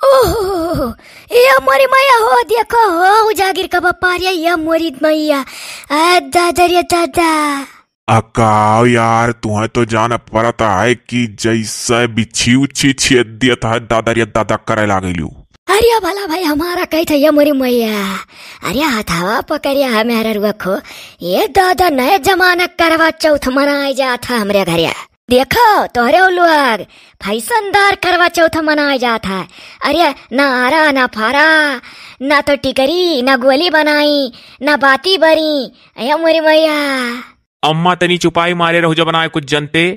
ओहो, ये मोरी मैया हो, देखो हो जागिर का बप्पा रे, ये मोरी मैया। दादा रे दादा। अकाओ यार, तुम्हें तो जान पड़ता है कि जैसे बिच्छी उच्छी छेद दिया है दादा रे दादा करे लागलू। अरे भला भाई हमारा कही था ये मोरी मैया। अरे हथावा पकड़िया है मेरा रुखो, ये दादा नए जमाना करवा चौथ मनाया जाता हमरे घरे। देखो तोहरे लोग फैशनदार करवा चौथ मनाया जाता है। अरे ना आरा ना फारा, ना तो टिकरी, ना गोली बनाई, ना बाती बरी। अया मोरी मैया। अम्मा तनी चुपाई मारे रहो जो बनाए कुछ जनते।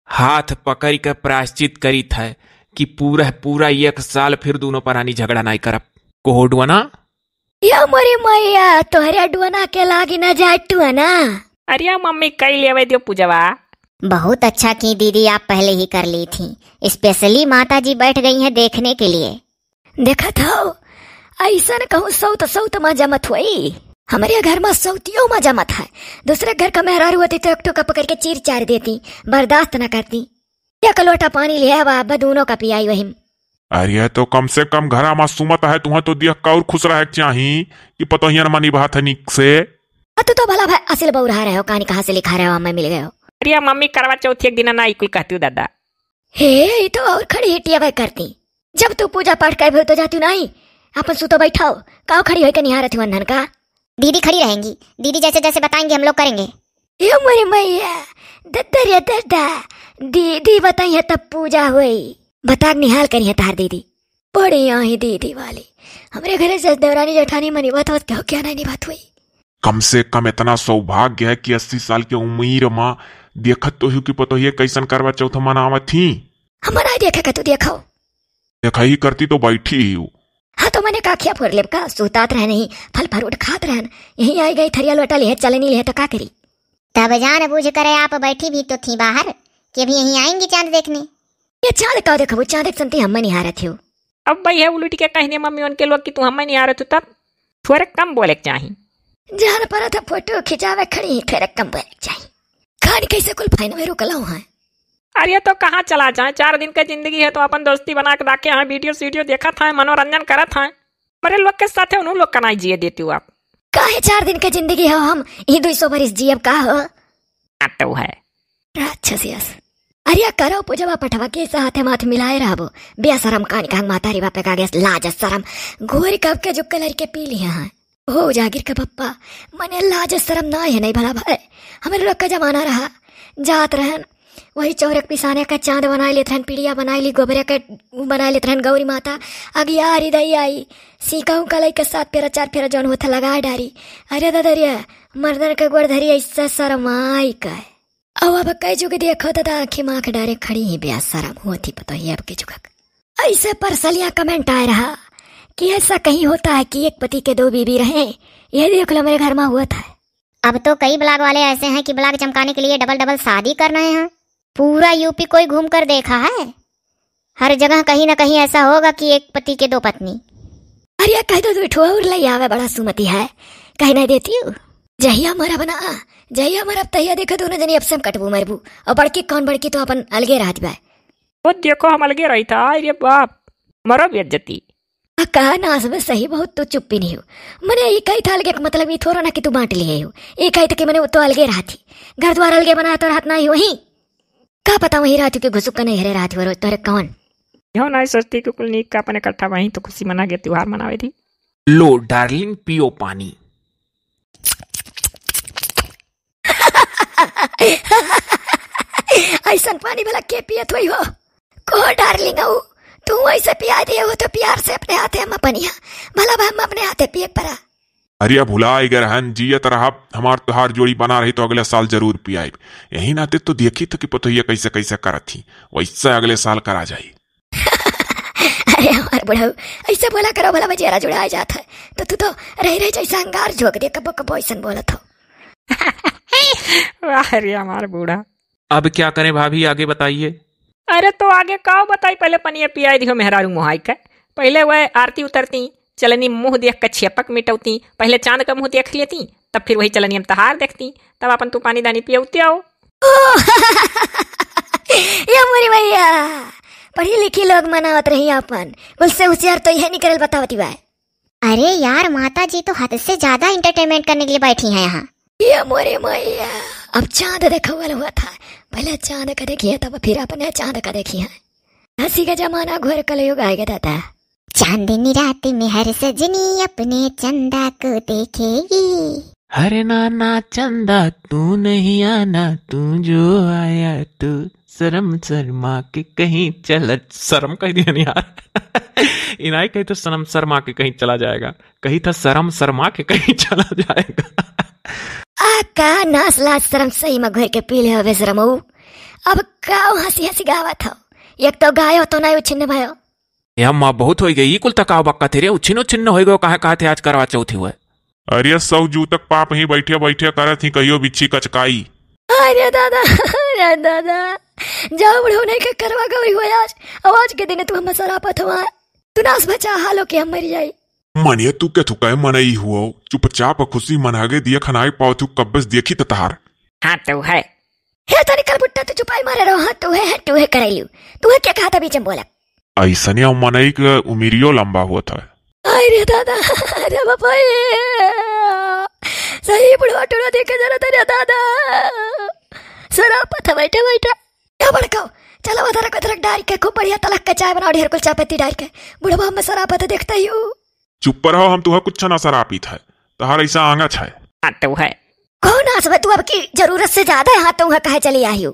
हाथ पकड़ कर प्रायश्चित करी था कि पूरा पूरा 1 साल फिर दोनों परानी झगड़ा नहीं करब। कोहो डुअना या मोरी मैया तोहरे डुअना के लागी ना जाटू ना। अरे मम्मी कई लेवे दियो पूजवा। बहुत अच्छा की दीदी, आप पहले ही कर ली थी। स्पेशली माता जी बैठ गई हैं देखने के लिए। देखा था ऐसा न कहूँ सौत सौत मजा मत हुई। हमारे घर में सौतियों मजा मत है। दूसरे घर का मेहरारू होती तो एक टोका पकड़ के चीर चार देती, बर्दाश्त न करती। एक लोटा पानी लिया बाबा दोनों का पियाई वही। अरे तो कम से कम घर मासूमत है, तुम्हें तो देख और खुश रहे चाही कि पतो ही मनी बात है निक से। तू तो भला भाई असिल बहु रहा रहे हो, कहानी कहाँ से लिखा रहे हो, मैं मिल गए हो। अरे मम्मी करवा चौथ एक दिन ना कोई कहती दादा। हे ये तो और खड़ी हिटिया भाई करती। जब तू पूजा पाठ कर तो जाती नहीं, अपन सुतो बैठाओ काव खड़ी होकर निहारत थी वंधन का। दीदी खड़ी रहेंगी, दीदी जैसे जैसे बताएंगे हम लोग करेंगे। ये मोरी मैया दद्दा रे दद्दा, दीदी बताइए तब पूजा हुई। बता निहाल करी है तार दीदी, बड़ी यहाँ दीदी वाली। हमारे घरे से देवरानी जेठानी मनी बात क्या नहीं बात हुई। कम से कम इतना सौभाग्य है कि 80 साल की उम्र में देखत तो ही कि पतो ही कैसन करवा चौथ मनावत थी। हमारा देखा का तू देखो, देखा ही करती तो बैठी ही। हाँ तो मैंने काखिया फोड़ ले का सुतात रह नहीं, फल फ्रूट खात रहन। यही आई गई थरिया लोटा लिए चले नहीं लिए तो का करी। तब जान बूझ करे आप बैठी भी तो थी बाहर कि अभी यहीं आएंगी चांद देखने। ये चांद का देखो, चांद एक संती हम नहीं आ रहे थे। अब भाई है उलट के कहने मम्मी उनके लोग कि तू हम नहीं आ रहे थे, तब थोड़े कम बोले चाहिए। जान पर था फोटो खिंचावे खड़ी फिर कम बोले चाहिए। खानी कैसे कुल फाइन में रुकला है। अरे तो कहाँ चला जाए, 4 दिन का जिंदगी है तो अपन दोस्ती बना के रखे हैं, वीडियो देखा था, मनोरंजन करा था। बड़े लोग के साथ है उन लोग का नहीं जिए देती हूँ आप। काहे 4 दिन का जिंदगी हो, हम ही 200 बरिस जियब का हो। तो है राक्षसियस। अरे करो पूजवा पठवा के साथ माथ मिलाए रहो। बेशरम कान का मातारी बापे का गैस लाज शरम घोरी कब के जो कलर के पी लिया है। हो जागिर का पप्पा मने लाज शरम ना है नहीं भला भाई। हमें लोग का जमाना रहा, जात रहन वही चौरक पिसाने का चांद बना लेते रहन, पीड़िया बना ली, गोबरे का बना लेते रहन, गौरी माता अगियारी दई आई सीखा कलई के 7 फेरा 4 फेरा जौन होता लगा डारी। अरे दादरिया मर्दन का गोड़ धरी ऐसा शरमाई का। अब कई जुग देखो दादा आंखें माख डारे खड़ी ही ब्यास शरम होती पता ही अब के जुग। ऐसे परसलिया कमेंट आए रहा कि ऐसा कहीं होता है कि एक पति के 2 बीबी रहे। ये देख लो मेरे घर में हुआ था। अब तो कई ब्लॉग वाले ऐसे हैं कि ब्लॉग चमकाने के लिए डबल शादी कर रहे हैं। पूरा यूपी कोई घूम कर देखा है, हर जगह कहीं ना कहीं ऐसा होगा कि एक पति के 2 पत्नी। अरे कह दो बैठो और लई आवे, बड़ा सुमति है कहीं नहीं देती हूँ। जहिया मरा बना जहिया मरा तहिया देखो दोनों जनी अब से कटबू मरबू। और बड़की कौन बड़की तो अपन अलगे राज बा। वो देखो हम अलगे रही था। अरे बाप मरो बेइज्जती। कहा ना सब सही बहुत तो चुप्पी नहीं हो। मैंने ये कही था अलगे का मतलब ये थोड़ा ना कि तू बांट लिए हो। ये कही था कि मैंने तो अलगे रहा थी, घर द्वार अलगे बना तो रात ना ही वही का पता वही रात के घुसुक नहीं हरे रात हो तोरे कौन यो नहीं सोचती कि कुल नीक का अपने इकट्ठा वहीं तो खुशी मना के त्योहार मनावे थी। लो डार्लिंग पियो पानी। ऐसा पानी भला के पियत हुई हो को डार्लिंग हो। तू ऐसे पिया दिए हो तो प्यार से अपने हाथे हम अपनिया भला हम अपने हाथे पिए परा। अरे भुलाए गए रहन जियत रहा हमार त्योहार जोड़ी बना रही तो अगले साल जरूर पियाए। यही नाते तो देखी तो कि पतो ये कैसे कैसे करत थी, वैसे अगले साल करा जाये। अरे हमारे बुढ़ऊ ऐसे बोला करो भला बजेरा जुड़ा जाता है तो तू तो रह जैसा अंगार झोंक दे कबो कबो ऐसा बोलत हो। अरे हमारा बूढ़ा। अब क्या करें भाभी, आगे बताइए। अरे तो आगे का बताई, पहले पनिया पियाई दियो मेहरारू मुहाई का। पहले वह आरती उतरती, चलनी मुंह देख कर छेपक मिटौती, पहले चांद का मुंह देख लेती, तब फिर वही चलनी हम तहार देखती, तब अपन तू पानी दानी पियौती आओ। ये मोरी भैया पढ़ी लिखी लोग मनावत रही अपन, उससे होशियार तो यह निकल बतावती बा। अरे यार माता जी तो हद से ज्यादा इंटरटेनमेंट करने के लिए बैठी हैं यहाँ। ये मोरे मैया, अब चांद देखा हुआ था, पहले चांद का देखिए तब फिर अपने चांद का देखिए। हंसी का जमाना घोर कलयुग आएगा दादा। चांदनी रात में हर सजनी अपने चंदा को देखेगी। हरे नाना चंदा तू नहीं आना, तू जो आया तू शर्म शर्मा के कहीं चल। शर्म कह दिया नहीं यार। इनाई कही तो शर्म शर्मा के कहीं चला जाएगा, कही था शर्म शर्मा के कहीं चला जाएगा। का नास लाज शर्म सही में घोर के पी ले हवे शर्मऊ। अब का हंसी हंसी गावत हो, एक तो गायो तो नहीं उछिन्न भयो। या माँ बहुत हो गई कुल तकाव बक्का थे रे, उछिनो छिन्न हो गयो कहा थे आज करवा चौथी हुआ। अरे सौ जू तक पाप ही बैठे बैठे करत ही कहियो बिच्छी कचकाई। अरे दादा जाओ बुढ़ो नहीं के करवा गई हो आज के दिन तू हम सरापत हुआ, तू नास बचा हालो के हम मर जाई। मनिए तू के थुकाए मनई हुआ, चुपचाप खुशी मनागे दिया खनाई पाओ तू कब्बस देखी तहार। हाँ तो है हे तो निकल बुट्टा तू चुपाई मारे रहो। हाँ तू है करैलियो, तू है क्या कहा था बीच में बोला। ऐसने मनई के उमिरियो लंबा हुआ था। अरे दादा, अरे बाबा सही बुढ़वा टूरा देखे जरा तेरे दादा सरापत बैठे बैठे क्या बड़काओ। चलो वधर कदरक डाल के खूब बढ़िया तलक के चाय बनाओ, ढेर कुल चाय पत्ती डाल के। बुढ़वा में सरापत देखता ही हूँ। चुप रहो, हम तुहा कुछ ना शराबी था, तहार ऐसा आंगा छाए। हाँ तो है कौन आस तू अब की जरूरत से ज्यादा है। हाँ तो कहे चली आई हूँ।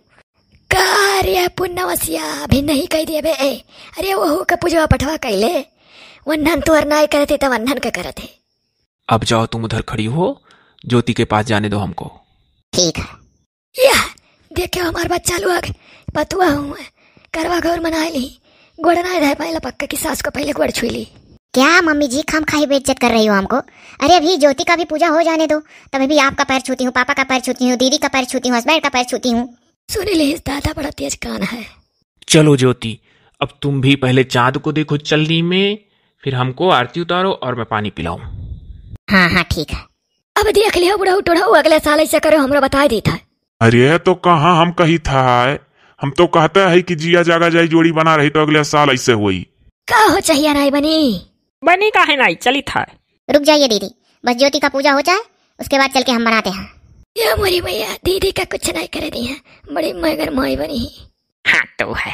कार्य पुण्यवसिया भी नहीं कह दिए बे। अरे वो का पूजवा पठवा कैले वन्हन तो नाई करते तो वन्हन के करते। अब जाओ तुम उधर खड़ी हो, ज्योति के पास जाने दो हमको। ठीक है। या देखो हमार बच्चा लोग पतुआ हूँ, करवा घोर मना ली, गोड़ ना धाय पाइला पक्का की सास को पहले गोड़ छुई ली। क्या मम्मी जी खाम खाई बेइज्जत कर रही हो हमको। अरे अभी ज्योति का भी पूजा हो जाने दो, तभी भी आपका पैर छूती हूँ, पापा का पैर छूती हूँ, दीदी का पैर छूती हूँ, हस्बैंड का पैर छूती हूँ। सुनी ले दादा बड़ा तेज कान है। चलो ज्योति, अब तुम भी पहले चांद को देखो चलनी में, फिर हमको आरती उतारो और मैं पानी पिलाऊं। हाँ ठीक है। अब देख लियो बुढ़ऊ टुढ़ऊ अगले साल ऐसा करो, हमरो बता दी था। अरे तो कहाँ हम कही था, हम तो कहते है कि जिया जागा जाई जोड़ी बना रही तो अगले साल ऐसे हुई। का हो चाहिए नहीं बनी का है नहीं चली था। रुक जाइए दीदी, बस ज्योति का पूजा हो जाए उसके बाद चल के हम बनाते हैं। ये मोरी भैया दीदी का कुछ नहीं करे दी है, बड़ी मगर माई बनी। हाँ तो है।